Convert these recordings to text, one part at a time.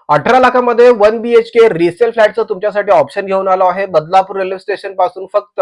18 लाखामध्ये 1 BHK resale फ्लॅटचं तुमच्यासाठी option घेऊन आलो आहे. बदलापूर रेल्वे स्टेशन पासून फक्त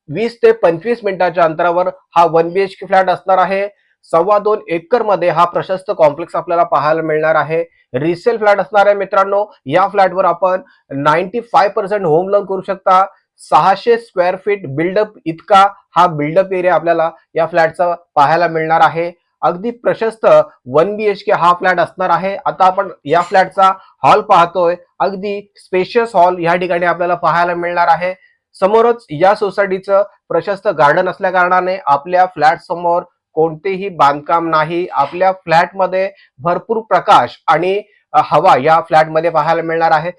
20 ते 25 मिनिटाच्या अंतरावर हा 1 BHK फ्लॅट असणार आहे. 2.25 एकर मध्ये हा प्रशस्त कॉम्प्लेक्स आपल्याला पाहायला मिळणार आहे. रिसेल फ्लॅट असणार आहे मित्रांनो. या फ्लॅटवर आपण 95% होम लोन करू शकता. 600 स्क्वेअर फीट बिल्डअप इतका हा बिल्डअप एरिया आपल्याला या फ्लॅटचा पाहायला मिळणार आहे. अगदी प्रशस्त 1 BHK हा फ्लॅट असणार आहे. आता आपण या फ्लॅटचा हॉल पाहतोय. अगदी स्पेशियस हॉल या ठिकाणी आपल्याला पाहायला मिळणार आहे. समोरच या सोसायटीचं प्रशस्त गार्डन असल्या कारणाने आपल्या फ्लॅट समोर कोणतेही बांधकाम नाही. आपल्या फ्लॅटमध्ये भरपूर प्रकाश आणि हवा या फ्लॅटमध्ये पाहायला मिळणार आहे.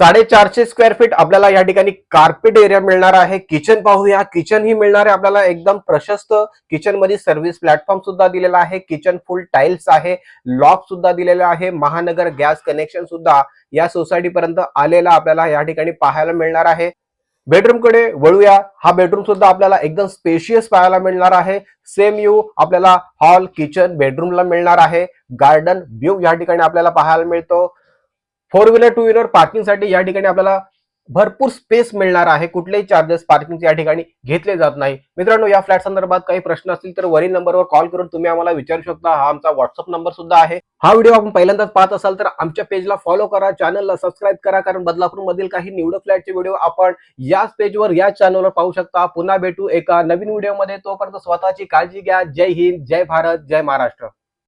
450 स्क्वेअर फीट आपल्याला या ठिकाणी कार्पेट एरिया मिळणार आहे. किचन पाहूया. किचन ही मिळणार आहे आपल्याला एकदम प्रशस्त. किचन मध्ये सर्व्हिस प्लॅटफॉर्म सुद्धा दिलेला आहे. किचन फुल टाइल्स आहे. लॉक सुद्धा दिलेला आहे. महानगर गॅस कनेक्शन सुद्धा या सोसायटी पर्यंत आलेला आपल्याला या ठिकाणी पाहायला मिळणार आहे. बेडरूम कडे वळूया. हा बेडरूम सुद्धा आपल्याला एकदम स्पेशियस पाहायला मिळणार आहे. सेम व्यू आपल्याला हॉल किचन बेडरूमला मिळणार आहे. गार्डन व्ह्यू या ठिकाणी आपल्याला पाहायला मिळतो. 4 व्हीलर 2 व्हीलर पार्किंगसाठी या ठिकाणी आपल्याला भरपूर स्पेस मिळणार आहे. कुठलेही चार्जेस पार्किंगचे या ठिकाणी घेतले जात नाही. मित्रांनो, या फ्लॅट संदर्भात काही प्रश्न असतील तर वरील नंबरवर कॉल करून तुम्ही आम्हाला विचारू शकता. हा आमचा व्हॉट्सअप नंबर सुद्धा आहे. हा व्हिडिओ आपण पहिल्यांदाच पाहत असाल तर आमच्या पेजला फॉलो करा, चॅनलला सबस्क्राईब करा, कारण बदलापूर मधील काही निवडक फ्लॅटचे व्हिडिओ आपण याच पेजवर या चॅनलवर पाहू शकता. पुन्हा भेटू एका नवीन व्हिडिओमध्ये. तोपर्यंत स्वतःची काळजी घ्या. जय हिंद, जय भारत, जय महाराष्ट्र.